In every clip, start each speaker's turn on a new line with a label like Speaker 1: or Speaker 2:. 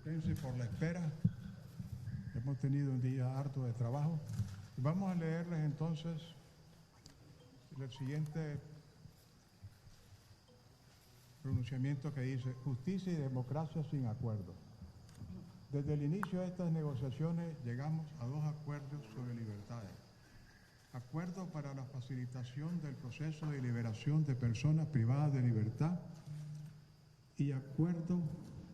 Speaker 1: Disculpense por la espera. Hemos tenido un día harto de trabajo. Vamos a leerles entonces el siguiente pronunciamiento que dice: justicia y democracia sin acuerdo. Desde el inicio de estas negociaciones llegamos a dos acuerdos sobre libertades. Acuerdo para la facilitación del proceso de liberación de personas privadas de libertad y acuerdo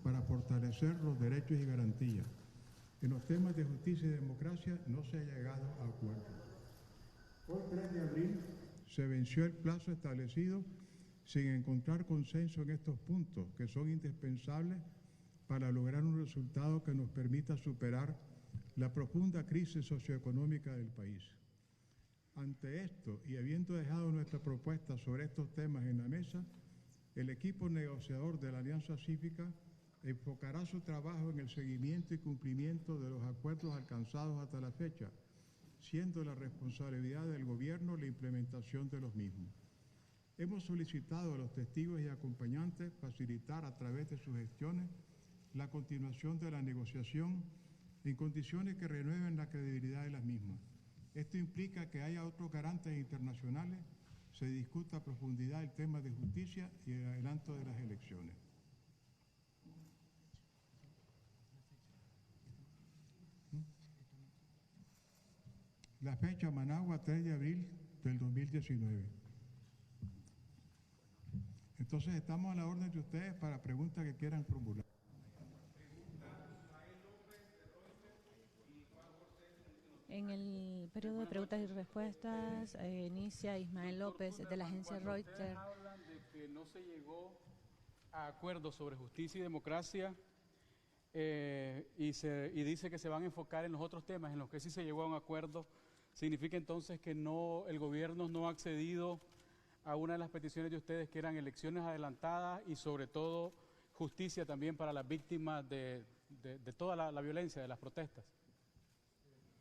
Speaker 1: para fortalecer los derechos y garantías. En los temas de justicia y democracia no se ha llegado a acuerdo. Hoy, 3 de abril, se venció el plazo establecido sin encontrar consenso en estos puntos, que son indispensables para lograr un resultado que nos permita superar la profunda crisis socioeconómica del país. Ante esto, y habiendo dejado nuestra propuesta sobre estos temas en la mesa, el equipo negociador de la Alianza Cívica enfocará su trabajo en el seguimiento y cumplimiento de los acuerdos alcanzados hasta la fecha, siendo la responsabilidad del Gobierno la implementación de los mismos. Hemos solicitado a los testigos y acompañantes facilitar a través de sus gestiones la continuación de la negociación en condiciones que renueven la credibilidad de las mismas. Esto implica que haya otros garantes internacionales, se discuta a profundidad el tema de justicia y el adelanto de las elecciones. La fecha: Managua, 3 de abril del 2019. Entonces estamos a la orden de ustedes para preguntas que quieran formular.
Speaker 2: En el periodo de preguntas y respuestas inicia Ismael López de la agencia Reuters.
Speaker 3: Hablan de que no se llegó a acuerdos sobre justicia y democracia y dice que se van a enfocar en los otros temas en los que sí se llegó a un acuerdo. Significa entonces que el gobierno no ha accedido a una de las peticiones de ustedes, que eran elecciones adelantadas y sobre todo justicia también para las víctimas de toda la violencia de las protestas.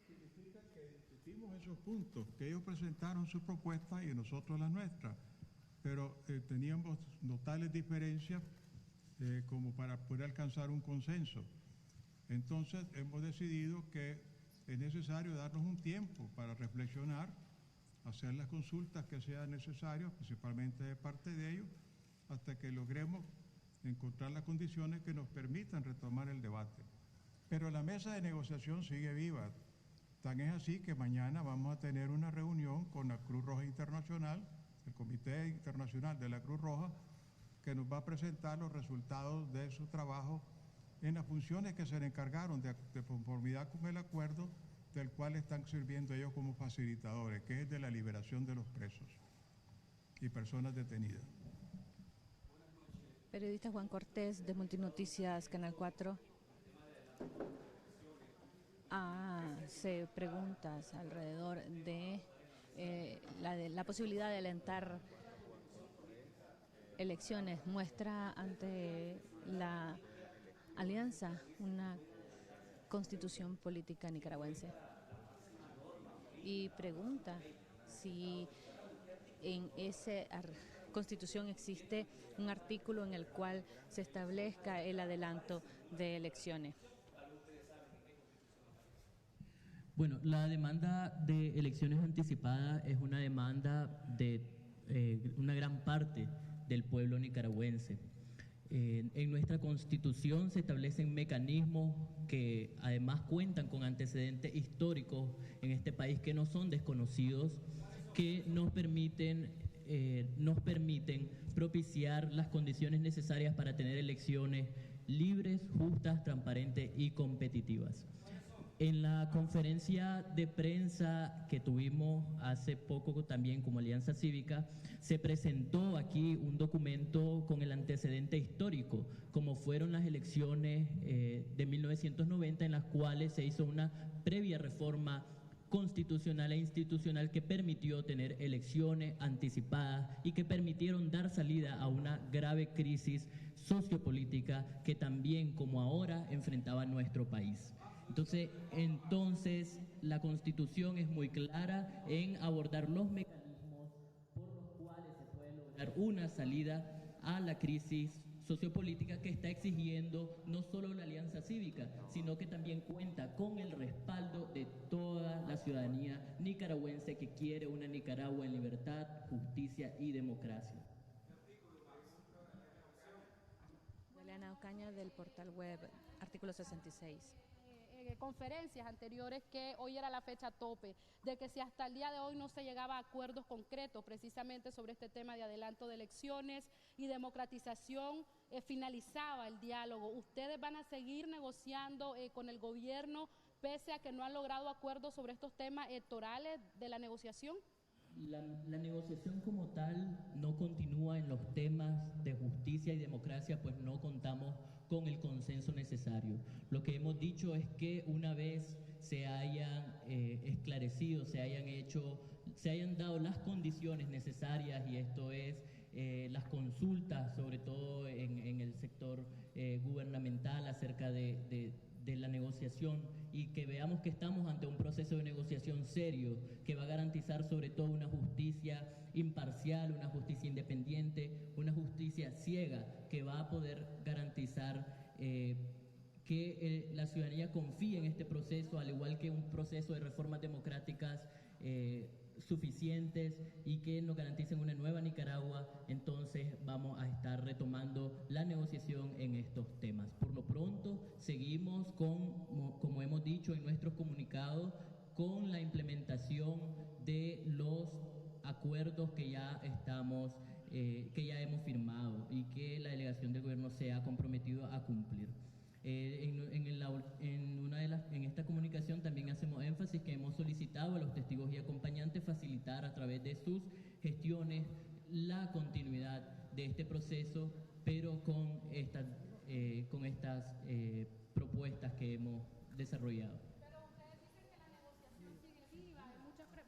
Speaker 1: Significa que discutimos esos puntos, que ellos presentaron su propuesta y nosotros la nuestra, pero teníamos notables diferencias como para poder alcanzar un consenso. Entonces hemos decidido que es necesario darnos un tiempo para reflexionar, hacer las consultas que sean necesarias, principalmente de parte de ellos, hasta que logremos encontrar las condiciones que nos permitan retomar el debate. Pero la mesa de negociación sigue viva. Tan es así que mañana vamos a tener una reunión con la Cruz Roja Internacional, el Comité Internacional de la Cruz Roja, que nos va a presentar los resultados de su trabajo en las funciones que se le encargaron de conformidad con el acuerdo del cual están sirviendo ellos como facilitadores, que es de la liberación de los presos y personas detenidas.
Speaker 2: Periodista Juan Cortés de Multinoticias, Canal 4. Hace preguntas alrededor de la posibilidad de alentar elecciones. Muestra ante la alianza una constitución política nicaragüense y pregunta si en esa constitución existe un artículo en el cual se establezca el adelanto de elecciones.
Speaker 4: Bueno, la demanda de elecciones anticipadas es una demanda de una gran parte del pueblo nicaragüense. En nuestra Constitución se establecen mecanismos que además cuentan con antecedentes históricos en este país que no son desconocidos, que nos permiten propiciar las condiciones necesarias para tener elecciones libres, justas, transparentes y competitivas. En la conferencia de prensa que tuvimos hace poco también como Alianza Cívica, se presentó aquí un documento con el antecedente histórico, como fueron las elecciones de 1990, en las cuales se hizo una previa reforma constitucional e institucional que permitió tener elecciones anticipadas y que permitieron dar salida a una grave crisis sociopolítica que también, como ahora, enfrentaba nuestro país. Entonces, la Constitución es muy clara en abordar los mecanismos por los cuales se puede lograr una salida a la crisis sociopolítica que está exigiendo no solo la alianza cívica, sino que también cuenta con el respaldo de toda la ciudadanía nicaragüense que quiere una Nicaragua en libertad, justicia y democracia.
Speaker 2: Eliana Ocaña, del portal web Artículo 66.
Speaker 5: Conferencias anteriores que hoy era la fecha tope, de que si hasta el día de hoy no se llegaba a acuerdos concretos precisamente sobre este tema de adelanto de elecciones y democratización, finalizaba el diálogo. ¿Ustedes van a seguir negociando con el gobierno pese a que no han logrado acuerdos sobre estos temas electorales de la negociación?
Speaker 4: La negociación como tal no continúa en los temas de justicia y democracia, pues no contamos con el consenso necesario. Lo que hemos dicho es que una vez se hayan esclarecido, se hayan dado las condiciones necesarias, y esto es las consultas, sobre todo en el sector gubernamental acerca de la negociación, y que veamos que estamos ante un proceso de negociación serio que va a garantizar sobre todo una justicia imparcial, una justicia independiente, una justicia ciega que va a poder garantizar que la ciudadanía confíe en este proceso, al igual que un proceso de reformas democráticas suficientes y que nos garanticen una nueva Nicaragua. Entonces vamos a estar retomando la negociación en estos temas. Por lo pronto seguimos como hemos dicho en nuestros comunicados, con la implementación de los acuerdos que ya hemos firmado y que la delegación del gobierno se ha comprometido a cumplir. En esta comunicación también hacemos énfasis que hemos solicitado a los testigos y acompañantes facilitar a través de sus gestiones la continuidad de este proceso, pero con estas propuestas que hemos desarrollado.
Speaker 5: Pero ustedes dicen que la negociación sigue viva.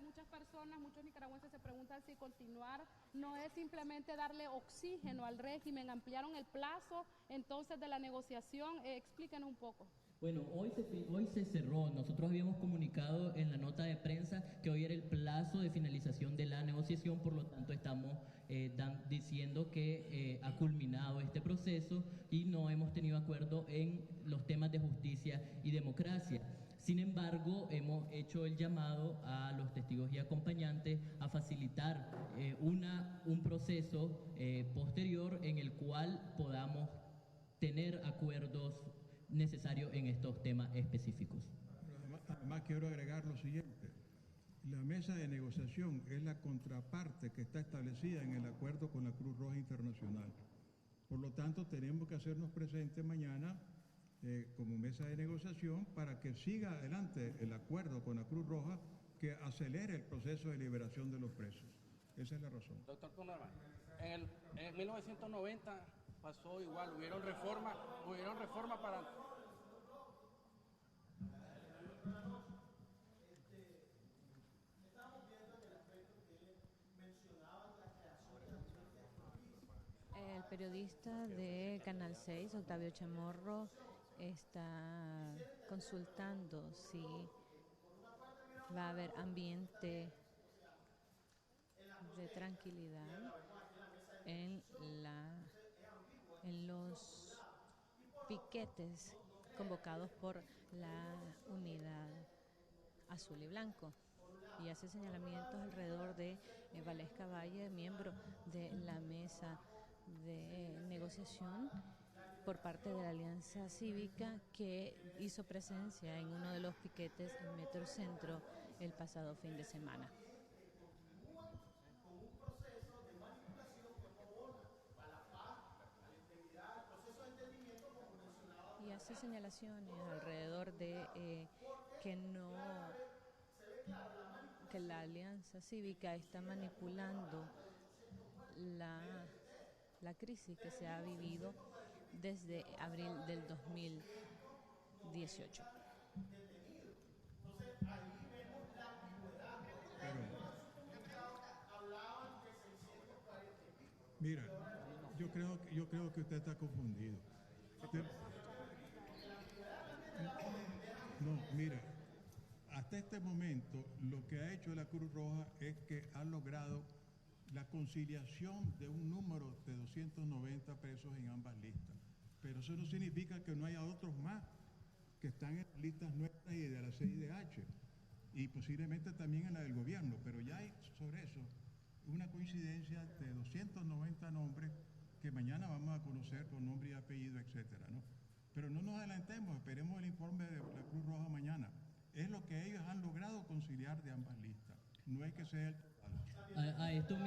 Speaker 5: Muchas personas, muchos nicaragüenses se preguntan si continuar no es simplemente darle oxígeno al régimen. Ampliaron el plazo entonces de la negociación. Explíquenos un poco.
Speaker 4: Bueno, hoy se cerró. Nosotros habíamos comunicado en la nota de prensa que hoy era el plazo de finalización de la negociación, por lo tanto estamos diciendo que ha culminado este proceso y no hemos tenido acuerdo en los temas de justicia y democracia. Sin embargo, hemos hecho el llamado a los testigos y acompañantes a facilitar un proceso posterior en el cual podamos tener acuerdos necesarios en estos temas específicos.
Speaker 1: Además quiero agregar lo siguiente. La mesa de negociación es la contraparte que está establecida en el acuerdo con la Cruz Roja Internacional. Por lo tanto, tenemos que hacernos presentes mañana como mesa de negociación para que siga adelante el acuerdo con la Cruz Roja, que acelere el proceso de liberación de los presos. Esa es la razón.
Speaker 6: Doctor Conorman, en 1990 pasó igual, hubieron reformas para...
Speaker 2: El periodista de Canal 6, Octavio Chamorro, está consultando si va a haber ambiente de tranquilidad en los piquetes convocados por la Unidad Azul y Blanco, y hace señalamientos alrededor de Valesca Valle, miembro de la mesa de negociación por parte de la Alianza Cívica, que hizo presencia en uno de los piquetes en Metrocentro el pasado fin de semana. Y hace señalaciones alrededor de que la Alianza Cívica está manipulando la crisis que se ha vivido desde abril del 2018.
Speaker 1: Mira, yo creo que usted está confundido. No, mira, hasta este momento lo que ha hecho la Cruz Roja es que ha logrado la conciliación de un número de 290 presos en ambas listas. Pero eso no significa que no haya otros más que están en las listas nuestras y de la CIDH, y posiblemente también en la del gobierno, pero ya hay sobre eso una coincidencia de 290 nombres que mañana vamos a conocer con nombre y apellido, etcétera, ¿no? Pero no nos adelantemos, esperemos el informe de la Cruz Roja mañana. Es lo que ellos han logrado conciliar de ambas listas, no es que sea el total.
Speaker 4: A esto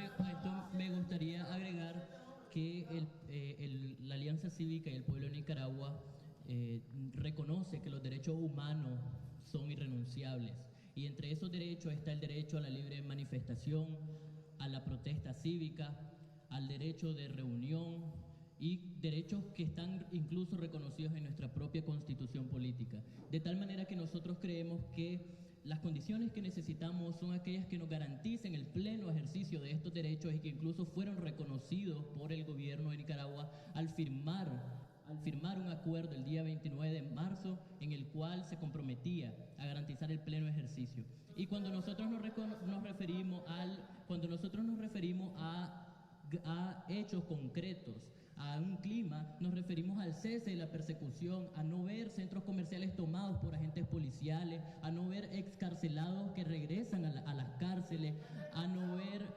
Speaker 4: me gustaría agregar que la Alianza Cívica y el pueblo de Nicaragua reconoce que los derechos humanos son irrenunciables, y entre esos derechos está el derecho a la libre manifestación, a la protesta cívica, al derecho de reunión y derechos que están incluso reconocidos en nuestra propia Constitución política. De tal manera que nosotros creemos que las condiciones que necesitamos son aquellas que nos garanticen el pleno ejercicio de estos derechos y que incluso fueron reconocidos por el gobierno de Nicaragua al firmar un acuerdo el día 29 de marzo en el cual se comprometía a garantizar el pleno ejercicio. Y cuando nosotros nos referimos a hechos concretos, a un clima, nos referimos al cese de la persecución, a no ver centros comerciales tomados por agentes policiales, a no ver excarcelados que regresan a las cárceles, a no ver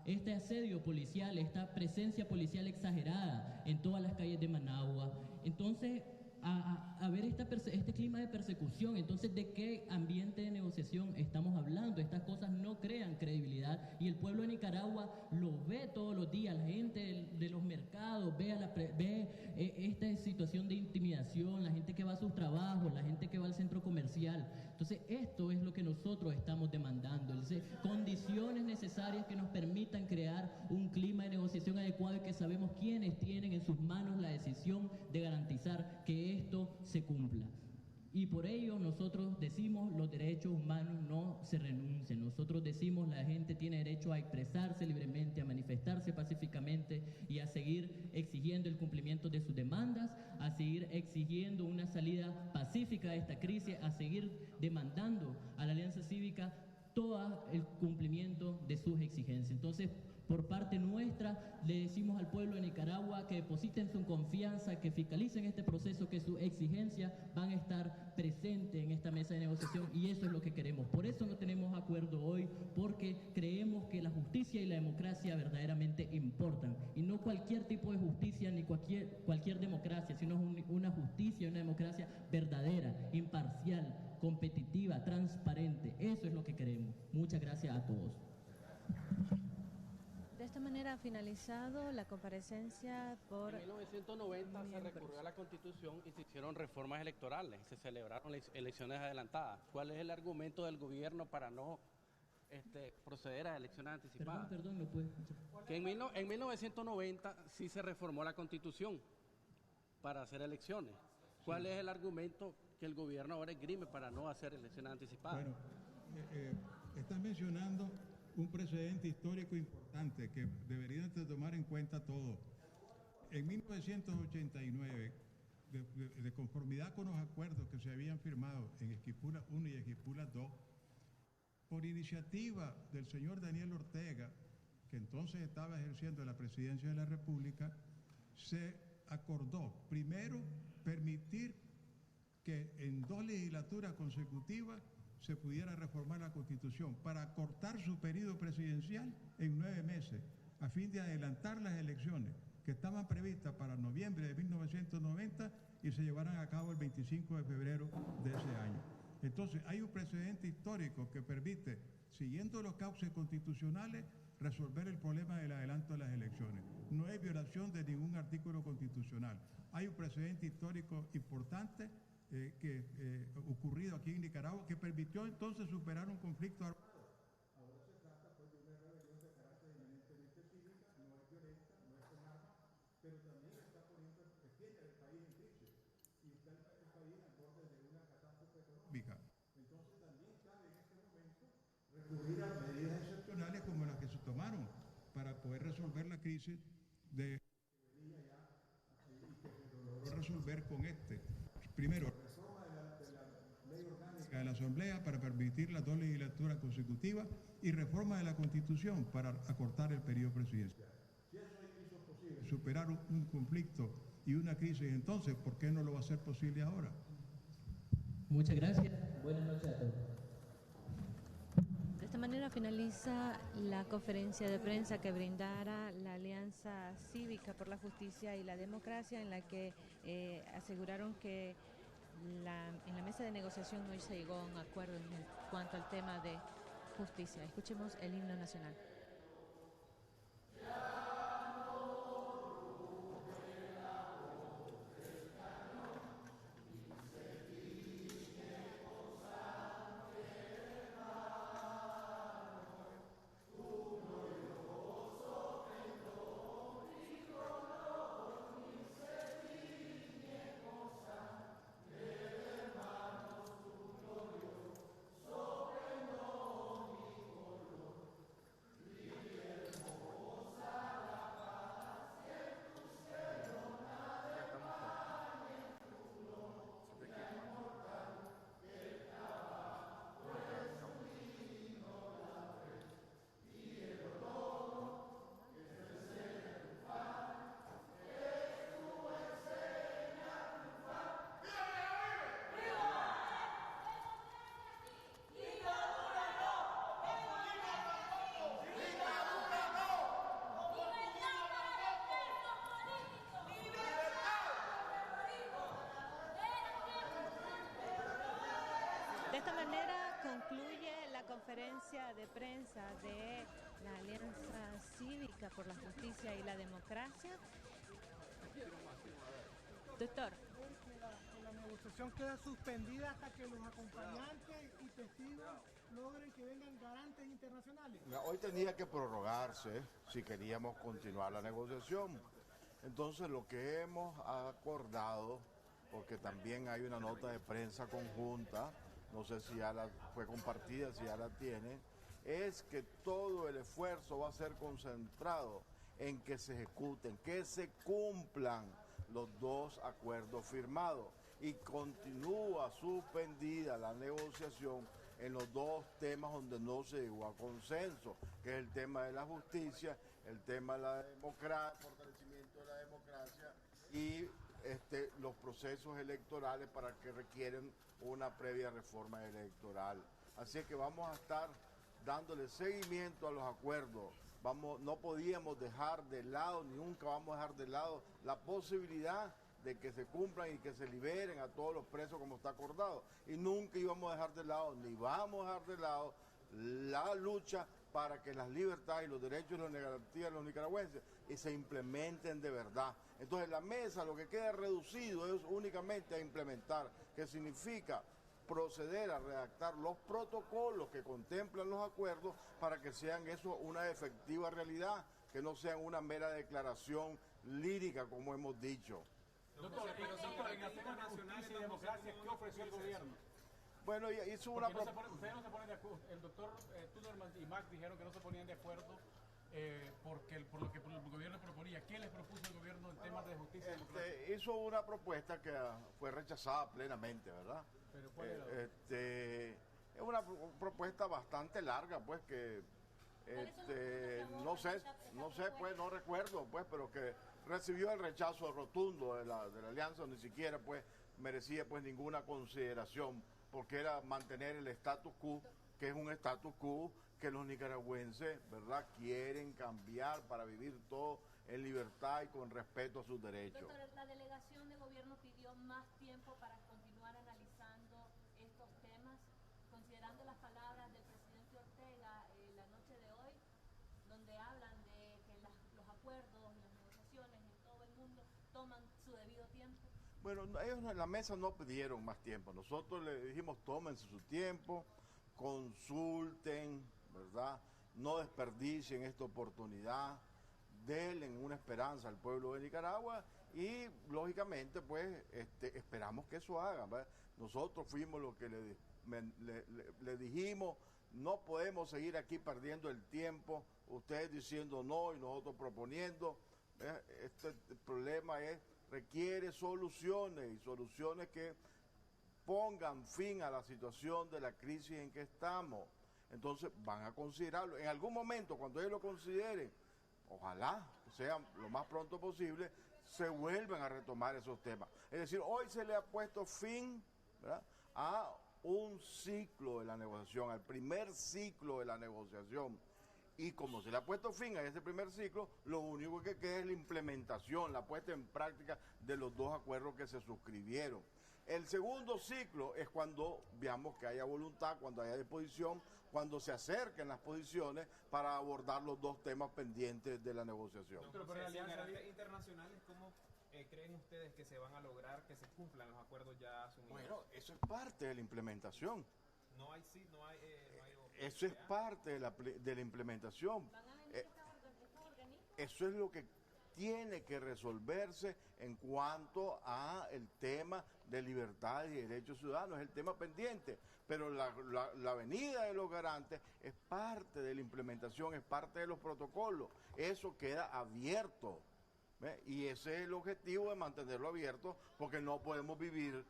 Speaker 4: este asedio policial, esta presencia policial exagerada en todas las calles de Managua. Entonces, a ver este clima de persecución. Entonces, ¿de qué ambiente de negociación estamos hablando? Estas cosas no crean credibilidad y el pueblo de Nicaragua lo ve todos los días. La gente de los mercados ve esta situación de intimidación, la gente que va a sus trabajos, la gente que va al centro comercial. Entonces, esto es lo que nosotros estamos demandando, condiciones necesarias que nos permitan crear un clima de negociación adecuado y que sabemos quiénes tienen en sus manos la decisión de garantizar que esto se cumpla. Y por ello nosotros decimos los derechos humanos no se renuncian. Nosotros decimos la gente tiene derecho a expresarse libremente, a manifestarse pacíficamente y a seguir exigiendo el cumplimiento de sus demandas, a seguir exigiendo una salida pacífica de esta crisis, a seguir demandando a la Alianza Cívica todo el cumplimiento de sus exigencias. Entonces, por parte nuestra, le decimos al pueblo de Nicaragua que depositen su confianza, que fiscalicen este proceso, que sus exigencias van a estar presentes en esta mesa de negociación, y eso es lo que queremos. Por eso no tenemos acuerdo hoy, porque creemos que la justicia y la democracia verdaderamente importan, y no cualquier tipo de justicia ni cualquier democracia, sino una justicia y una democracia verdadera, imparcial, competitiva, transparente. Eso es lo que queremos. Muchas gracias a todos.
Speaker 2: De esta manera ha finalizado la comparecencia por...
Speaker 6: En 1990 se recurrió a la Constitución y se hicieron reformas electorales, se celebraron elecciones adelantadas. ¿Cuál es el argumento del gobierno para no proceder a elecciones anticipadas?
Speaker 4: Perdón, no puedo escuchar.
Speaker 6: Que en 1990 sí se reformó la Constitución para hacer elecciones. ¿Cuál es el argumento que el gobierno ahora esgrime para no hacer elecciones anticipadas?
Speaker 1: Bueno, estás mencionando un precedente histórico importante que deberían de tomar en cuenta todos. En 1989, de conformidad con los acuerdos que se habían firmado en Esquipulas I y Esquipulas II, por iniciativa del señor Daniel Ortega, que entonces estaba ejerciendo la presidencia de la República, se acordó, primero, permitir que en 2 legislaturas consecutivas se pudiera reformar la Constitución para acortar su periodo presidencial en 9 meses, a fin de adelantar las elecciones que estaban previstas para noviembre de 1990 y se llevaran a cabo el 25 de febrero de ese año. Entonces, hay un precedente histórico que permite, siguiendo los cauces constitucionales, resolver el problema del adelanto de las elecciones. No hay violación de ningún artículo constitucional. Hay un precedente histórico importante ocurrido aquí en Nicaragua que permitió entonces superar un conflicto armado. Ahora se trata pues de una rebelión de carácter eminentemente cívica, no es violenta, no es con armas, pero también está poniendo el país en crisis y está el país al borde de una catástrofe económica. Entonces también cabe en este momento recurrir a medidas excepcionales como las que se tomaron para poder resolver la crisis de que venía ya y que se logró resolver con Primero, reforma de la ley orgánica de la Asamblea para permitir las 2 legislaturas consecutivas y reforma de la Constitución para acortar el periodo presidencial. Si eso hizo posible superar un conflicto y una crisis entonces, ¿por qué no lo va a hacer posible ahora?
Speaker 4: Muchas gracias. Buenas noches a todos.
Speaker 2: De esta manera finaliza la conferencia de prensa que brindara la Alianza Cívica por la Justicia y la Democracia, en la que aseguraron que en la mesa de negociación no se llegó a un acuerdo en cuanto al tema de justicia. Escuchemos el himno nacional. De esta manera concluye la conferencia de prensa de la Alianza Cívica por la Justicia y la Democracia. Doctor.
Speaker 7: La negociación queda suspendida hasta que los acompañantes y testigos logren que vengan garantes internacionales.
Speaker 8: Hoy tenía que prorrogarse si queríamos continuar la negociación. Entonces lo que hemos acordado, porque también hay una nota de prensa conjunta, no sé si ya fue compartida, si ya la tienen, es que todo el esfuerzo va a ser concentrado en que se ejecuten, que se cumplan los 2 acuerdos firmados y continúa suspendida la negociación en los 2 temas donde no se llegó a consenso, que es el tema de la justicia, el tema de la democracia, fortalecimiento de la democracia y los procesos electorales para que requieren una previa reforma electoral. Así que vamos a estar dándole seguimiento a los acuerdos. No podíamos dejar de lado, ni nunca vamos a dejar de lado la posibilidad de que se cumplan y que se liberen a todos los presos como está acordado. Y nunca íbamos a dejar de lado, ni vamos a dejar de lado la lucha para que las libertades y los derechos y las garantías de los nicaragüenses se implementen de verdad. Entonces la mesa lo que queda reducido es únicamente a implementar, que significa proceder a redactar los protocolos que contemplan los acuerdos para que sean eso una efectiva realidad, que no sean una mera declaración lírica como hemos dicho.
Speaker 3: Doctor, en el tema de justicia y democracia, ¿qué ofreció el gobierno?
Speaker 8: Bueno, hizo una
Speaker 3: propuesta. Ustedes no se ponen de acuerdo. El doctor Tunerman y Max dijeron que no se ponían de acuerdo por lo que el gobierno proponía. ¿Qué les propuso el gobierno en temas de justicia y democracia?
Speaker 8: Hizo una propuesta que fue rechazada plenamente, ¿verdad?
Speaker 3: ¿Pero cuál era?
Speaker 8: Es una propuesta bastante larga, pues, que no sé, pues, no recuerdo, pues, pero que recibió el rechazo rotundo de la alianza, ni siquiera, pues, merecía, pues, ninguna consideración, porque era mantener el status quo, que es un status quo que los nicaragüenses, ¿verdad?, quieren cambiar para vivir todo en libertad y con respeto a sus derechos.
Speaker 9: Doctor, la delegación de gobierno pidió más tiempo para continuar analizando estos temas, considerando las palabras del presidente Ortega la noche de hoy, donde hablan de que los acuerdos y las negociaciones en todo el mundo toman su debido tiempo.
Speaker 8: Bueno, ellos en la mesa no pidieron más tiempo. Nosotros le dijimos, tómense su tiempo, consulten, ¿verdad? No desperdicien esta oportunidad, denle una esperanza al pueblo de Nicaragua y, lógicamente, pues, esperamos que eso hagan, ¿verdad? Nosotros fuimos los que le dijimos, no podemos seguir aquí perdiendo el tiempo, ustedes diciendo no y nosotros proponiendo. El problema requiere soluciones y soluciones que pongan fin a la situación de la crisis en que estamos. Entonces van a considerarlo. En algún momento, cuando ellos lo consideren, ojalá sea lo más pronto posible, se vuelven a retomar esos temas. Es decir, hoy se le ha puesto fin, ¿verdad?, a un ciclo de la negociación, al primer ciclo de la negociación. Y como se le ha puesto fin a ese primer ciclo, lo único que queda es la implementación, la puesta en práctica de los dos acuerdos que se suscribieron. El segundo ciclo es cuando veamos que haya voluntad, cuando haya disposición, cuando se acerquen las posiciones para abordar los dos temas pendientes de la negociación.
Speaker 10: Doctor, pero en garantías internacionales, ¿cómo creen ustedes que se van a lograr que se cumplan los acuerdos ya asumidos?
Speaker 8: Bueno, eso es parte de la implementación.
Speaker 10: No hay
Speaker 8: eso es parte de la implementación.
Speaker 9: ¿Van a venir estos organismos?
Speaker 8: Eso es lo que tiene que resolverse en cuanto a el tema de libertades y derechos ciudadanos, es el tema pendiente, pero la venida de los garantes es parte de la implementación, es parte de los protocolos, eso queda abierto, ¿ve? Y ese es el objetivo de mantenerlo abierto, porque no podemos vivir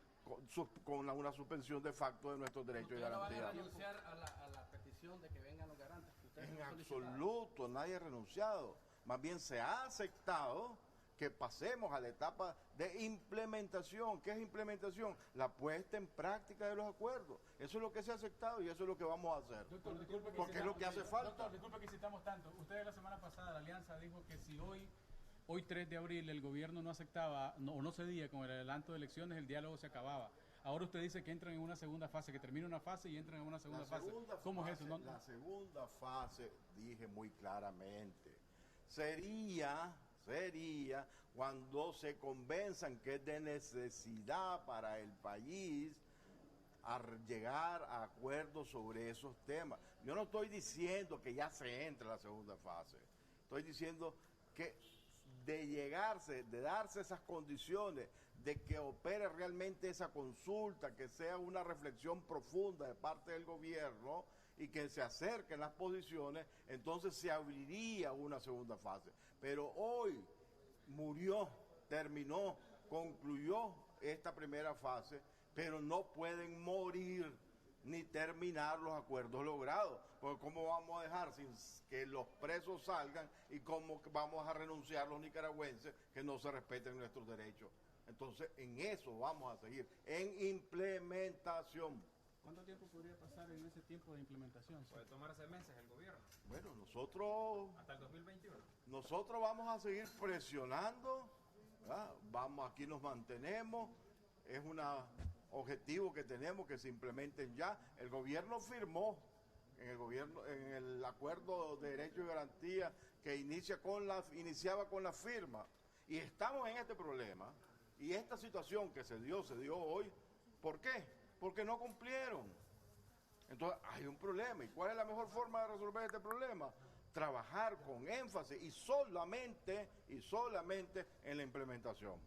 Speaker 8: con una suspensión de facto de nuestros derechos y garantías.
Speaker 6: ¿Ustedes no van a renunciar a la petición de que vengan los garantes?
Speaker 8: En absoluto, nadie ha renunciado. Más bien se ha aceptado que pasemos a la etapa de implementación. ¿Qué es implementación? La puesta en práctica de los acuerdos. Eso es lo que se ha aceptado y eso es lo que vamos a hacer.
Speaker 3: Doctor, disculpe que
Speaker 8: porque es lo que hace falta.
Speaker 3: Doctor, disculpe que citamos tanto. Usted la semana pasada, la Alianza dijo que si hoy 3 de abril, el gobierno no aceptaba o no cedía con el adelanto de elecciones, el diálogo se acababa. Ahora usted dice que entran en una segunda fase, que termina una fase y entran en una segunda fase. ¿Cómo es eso? ¿No?
Speaker 8: La segunda fase, dije muy claramente, sería cuando se convenzan que es de necesidad para el país a llegar a acuerdos sobre esos temas. Yo no estoy diciendo que ya se entre a la segunda fase, estoy diciendo que de darse esas condiciones, de que opere realmente esa consulta, que sea una reflexión profunda de parte del gobierno y que se acerquen las posiciones, entonces se abriría una segunda fase. Pero hoy terminó, concluyó esta primera fase, pero no pueden morir ni terminar los acuerdos logrados, porque ¿cómo vamos a dejar sin que los presos salgan y cómo vamos a renunciar los nicaragüenses que no se respeten nuestros derechos? Entonces, en eso vamos a seguir, en implementación.
Speaker 3: ¿Cuánto tiempo podría pasar en ese tiempo de implementación?
Speaker 10: Puede tomarse meses el gobierno.
Speaker 8: Bueno, nosotros...
Speaker 10: Hasta el 2021.
Speaker 8: Nosotros vamos a seguir presionando, ¿verdad? Aquí nos mantenemos, es un objetivo que tenemos que se implementen ya. El gobierno firmó en el acuerdo de derechos y garantías que iniciaba con la firma. Y estamos en este problema, y esta situación que se dio hoy. ¿Por qué? Porque no cumplieron. Entonces hay un problema. ¿Y cuál es la mejor forma de resolver este problema? Trabajar con énfasis y solamente en la implementación.